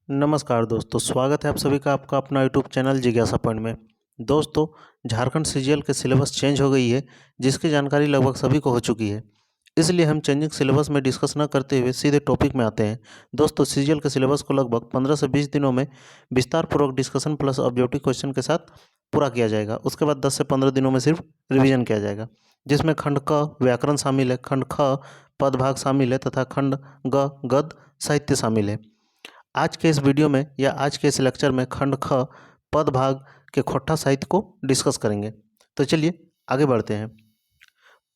नमस्कार दोस्तों, स्वागत है आप सभी का आपका अपना यूट्यूब चैनल जिज्ञासा पॉइंट में। दोस्तों, झारखंड सीजीएल के सिलेबस चेंज हो गई है, जिसकी जानकारी लगभग सभी को हो चुकी है। इसलिए हम चेंजिंग सिलेबस में डिस्कस न करते हुए सीधे टॉपिक में आते हैं। दोस्तों, सीजीएल के सिलेबस को लगभग 15 से 20 दिनों में विस्तार पूर्वक डिस्कशन प्लस ऑब्जेक्टिव क्वेश्चन के साथ पूरा किया जाएगा। उसके बाद 10 से 15 दिनों में सिर्फ रिविजन किया जाएगा, जिसमें खंड क व्याकरण शामिल है, खंड ख पदभाग शामिल है तथा खंड ग गद्य साहित्य शामिल है। आज के इस वीडियो में या आज के इस लेक्चर में खंड ख पद भाग के खोट्टा साहित्य को डिस्कस करेंगे। तो चलिए आगे बढ़ते हैं।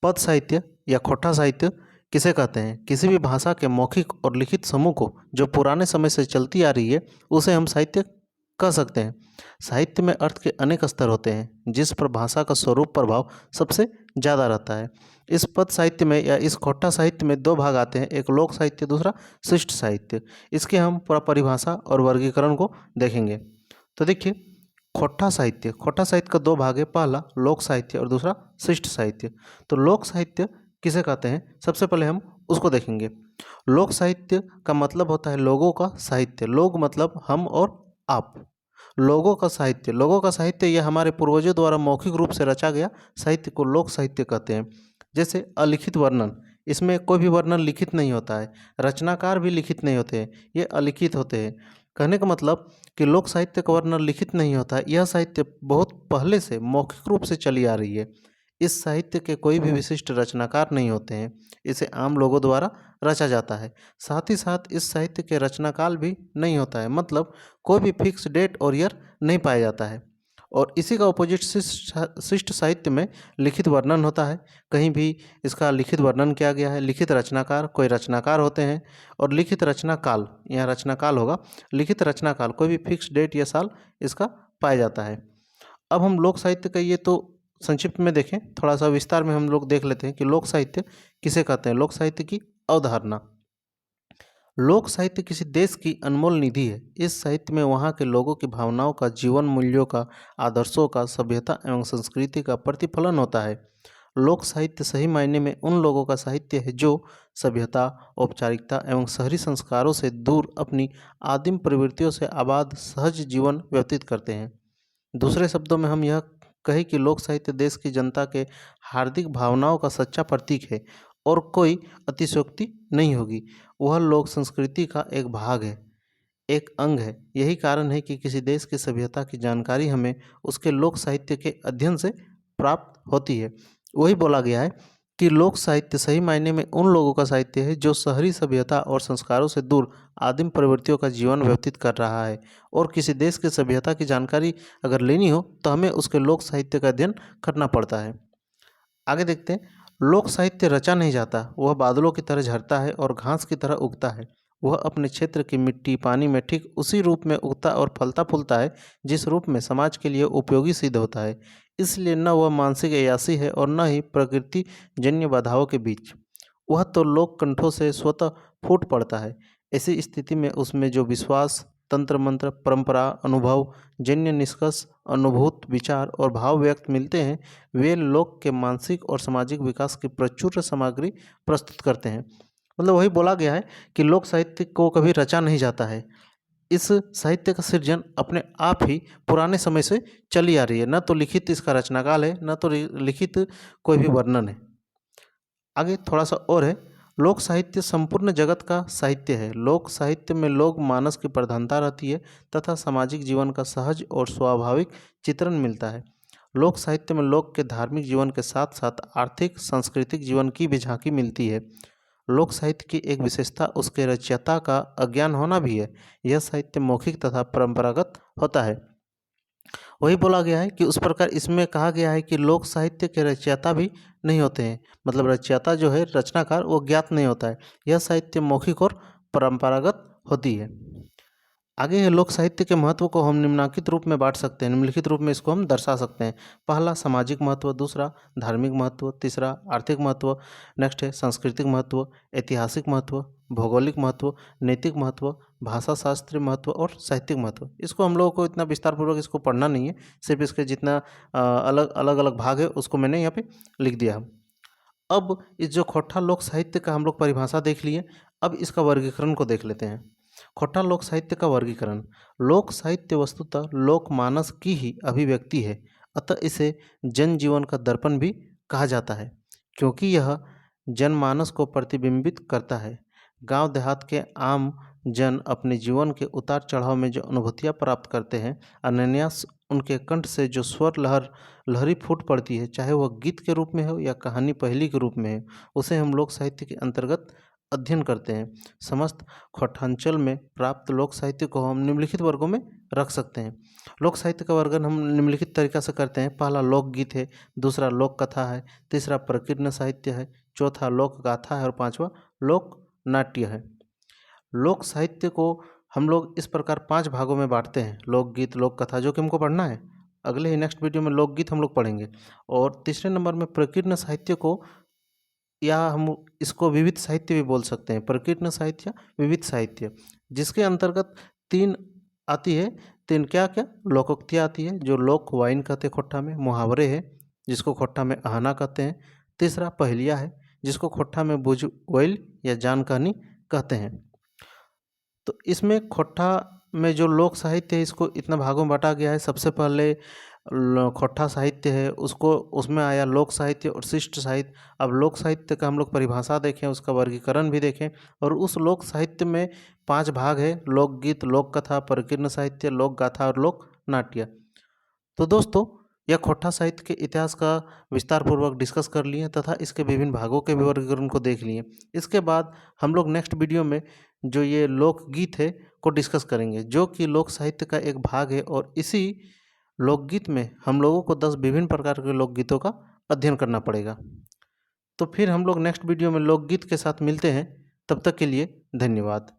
पद साहित्य या खोट्टा साहित्य किसे कहते हैं? किसी भी भाषा के मौखिक और लिखित समूह को जो पुराने समय से चलती आ रही है, उसे हम साहित्य कह सकते हैं। साहित्य में अर्थ के अनेक स्तर होते हैं, जिस पर भाषा का स्वरूप प्रभाव सबसे ज़्यादा रहता है। इस पद साहित्य में या इस खोट्टा साहित्य में दो भाग आते हैं, एक लोक साहित्य, दूसरा शिष्ट साहित्य। इसके हम पूरा परिभाषा और वर्गीकरण को देखेंगे। तो देखिए, खोट्टा साहित्य का दो भाग है, पहला लोक साहित्य और दूसरा शिष्ट साहित्य। तो लोक साहित्य किसे कहते हैं, सबसे पहले हम उसको देखेंगे। लोक साहित्य का मतलब होता है लोगों का साहित्य। लोग मतलब हम और आप। लोगों का साहित्य यह हमारे पूर्वजों द्वारा मौखिक रूप से रचा गया साहित्य को लोक साहित्य कहते हैं। जैसे अलिखित वर्णन, इसमें कोई भी वर्णन लिखित नहीं होता है, रचनाकार भी लिखित नहीं होते हैं, ये अलिखित होते हैं। कहने का मतलब कि लोक साहित्य का वर्णन लिखित नहीं होता है, यह साहित्य बहुत पहले से मौखिक रूप से चली आ रही है। इस साहित्य के कोई भी विशिष्ट रचनाकार नहीं होते हैं, इसे आम लोगों द्वारा रचा जाता है। साथ ही साथ इस साहित्य के रचनाकाल भी नहीं होता है, मतलब कोई भी फिक्स डेट और ईयर नहीं पाया जाता है। और इसी का अपोजिट शिष्ट साहित्य में लिखित वर्णन होता है। कहीं भी इसका लिखित वर्णन किया गया है। लिखित रचनाकार, कोई रचनाकार होते हैं, और लिखित रचनाकाल, यहाँ रचनाकाल होगा, लिखित रचनाकाल कोई भी फिक्स डेट या साल इसका पाया जाता है। अब हम लोक साहित्य का ये तो संक्षिप्त में देखें, थोड़ा सा विस्तार में हम लोग देख लेते हैं कि लोक साहित्य किसे कहते हैं। लोक साहित्य की अवधारणा। लोक साहित्य किसी देश की अनमोल निधि है। इस साहित्य में वहाँ के लोगों की भावनाओं का, जीवन मूल्यों का, आदर्शों का, सभ्यता एवं संस्कृति का प्रतिफलन होता है। लोक साहित्य सही मायने में उन लोगों का साहित्य है जो सभ्यता, औपचारिकता एवं शहरी संस्कारों से दूर अपनी आदिम प्रवृत्तियों से आबाद सहज जीवन व्यतीत करते हैं। दूसरे शब्दों में हम यह कहें कि लोक साहित्य देश की जनता के हार्दिक भावनाओं का सच्चा प्रतीक है और कोई अतिशयोक्ति नहीं होगी। वह लोक संस्कृति का एक भाग है, एक अंग है। यही कारण है कि किसी देश की सभ्यता की जानकारी हमें उसके लोक साहित्य के अध्ययन से प्राप्त होती है। वही बोला गया है कि लोक साहित्य सही मायने में उन लोगों का साहित्य है जो शहरी सभ्यता और संस्कारों से दूर आदिम प्रवृत्तियों का जीवन व्यतीत कर रहा है। और किसी देश की सभ्यता की जानकारी अगर लेनी हो तो हमें उसके लोक साहित्य का अध्ययन करना पड़ता है। आगे देखते हैं। लोक साहित्य रचा नहीं जाता, वह बादलों की तरह झरता है और घास की तरह उगता है। वह अपने क्षेत्र की मिट्टी पानी में ठीक उसी रूप में उगता और फलता फूलता है जिस रूप में समाज के लिए उपयोगी सिद्ध होता है। इसलिए न वह मानसिक अयासी है और न ही प्रकृति जन्य बाधाओं के बीच। वह तो लोक कंठों से स्वतः फूट पड़ता है। ऐसी स्थिति में उसमें जो विश्वास, तंत्र मंत्र, परंपरा, अनुभव जन्य निष्कर्ष, अनुभूत विचार और भाव व्यक्त मिलते हैं, वे लोक के मानसिक और सामाजिक विकास की प्रचुर सामग्री प्रस्तुत करते हैं। मतलब वही बोला गया है कि लोक साहित्य को कभी रचा नहीं जाता है। इस साहित्य का सृजन अपने आप ही पुराने समय से चली आ रही है। न तो लिखित इसका रचनाकाल है, न तो लिखित कोई भी वर्णन है। आगे थोड़ा सा और है। लोक साहित्य संपूर्ण जगत का साहित्य है। लोक साहित्य में लोक मानस की प्रधानता रहती है तथा सामाजिक जीवन का सहज और स्वाभाविक चित्रण मिलता है। लोक साहित्य में लोक के धार्मिक जीवन के साथ साथ आर्थिक सांस्कृतिक जीवन की भी झांकी मिलती है। लोक साहित्य की एक विशेषता उसके रचयिता का अज्ञान होना भी है। यह साहित्य मौखिक तथा परंपरागत होता है। वही बोला गया है कि उस प्रकार इसमें कहा गया है कि लोक साहित्य के रचयिता भी नहीं होते हैं, मतलब रचयिता जो है, रचनाकार, वो ज्ञात नहीं होता है। यह साहित्य मौखिक और परंपरागत होती है। आगे है लोक साहित्य के महत्व को हम निम्नलिखित रूप में बांट सकते हैं, निम्नलिखित रूप में इसको हम दर्शा सकते हैं। पहला सामाजिक महत्व, दूसरा धार्मिक महत्व, तीसरा आर्थिक महत्व, नेक्स्ट है सांस्कृतिक महत्व, ऐतिहासिक महत्व, भौगोलिक महत्व, नैतिक महत्व, भाषा शास्त्रीय महत्व और साहित्यिक महत्व। इसको हम लोगों को इतना विस्तार पूर्वक इसको पढ़ना नहीं है, सिर्फ इसके जितना अलग अलग अलग भाग है उसको मैंने यहाँ पे लिख दिया। अब इस जो खोट्टा लोक साहित्य का हम लोग परिभाषा देख लिए, अब इसका वर्गीकरण को देख लेते हैं। खोटा लोक साहित्य का वर्गीकरण। लोक साहित्य वस्तुतः लोकमानस की ही अभिव्यक्ति है, अतः इसे जनजीवन का दर्पण भी कहा जाता है, क्योंकि यह जनमानस को प्रतिबिंबित करता है। गांव देहात के आम जन अपने जीवन के उतार चढ़ाव में जो अनुभूतियाँ प्राप्त करते हैं, अनायास उनके कंठ से जो स्वर लहरी फूट पड़ती है, चाहे वह गीत के रूप में हो या कहानी पहेली के रूप में हो, उसे हम लोक साहित्य के अंतर्गत अध्ययन करते हैं। समस्त खोटांचल में प्राप्त लोक साहित्य को हम निम्नलिखित वर्गों में रख सकते हैं। लोक साहित्य का वर्गन हम निम्नलिखित तरीका से करते हैं। पहला लोकगीत है, दूसरा लोक कथा है, तीसरा प्रकीर्णन साहित्य है, चौथा लोक गाथा है और पांचवा लोक नाट्य है। लोक साहित्य को हम लोग इस प्रकार 5 भागों में बांटते हैं। लोकगीत, लोक कथा, जो कि हमको पढ़ना है, अगले ही नेक्स्ट वीडियो में लोकगीत हम लोग पढ़ेंगे। और तीसरे नंबर में प्रकीर्णन साहित्य को, या हम इसको विविध साहित्य भी बोल सकते हैं, प्रकीर्णन साहित्य या विविध साहित्य, जिसके अंतर्गत 3 आती है। 3 क्या क्या? लोकोक्तियाँ आती है, जो लोक वाइन कहते हैं खोट्टा में, मुहावरे है जिसको खोट्टा में आहना कहते हैं, तीसरा पहेलिया है जिसको खोट्टा में बुझवैल या जान कहानी कहते हैं। तो इसमें खोट्टा में जो लोक साहित्य है, इसको इतना भागों में बांटा गया है। सबसे पहले खोट्टा साहित्य है, उसको उसमें आया लोक साहित्य और शिष्ट साहित्य। अब लोक साहित्य का हम लोग परिभाषा देखें, उसका वर्गीकरण भी देखें, और उस लोक साहित्य में 5 भाग है: लोकगीत, लोक कथा, प्रकीर्णन साहित्य, लोक गाथा और लोक नाट्य। तो दोस्तों, यह खोट्टा साहित्य के इतिहास का विस्तार पूर्वक डिस्कस कर लिए तथा इसके विभिन्न भागों के वर्गीकरण को देख लिए। इसके बाद हम लोग नेक्स्ट वीडियो में जो ये लोकगीत है को डिस्कस करेंगे, जो कि लोक साहित्य का एक भाग है, और इसी लोकगीत में हम लोगों को 10 विभिन्न प्रकार के लोकगीतों का अध्ययन करना पड़ेगा। तो फिर हम लोग नेक्स्ट वीडियो में लोकगीत के साथ मिलते हैं। तब तक के लिए धन्यवाद।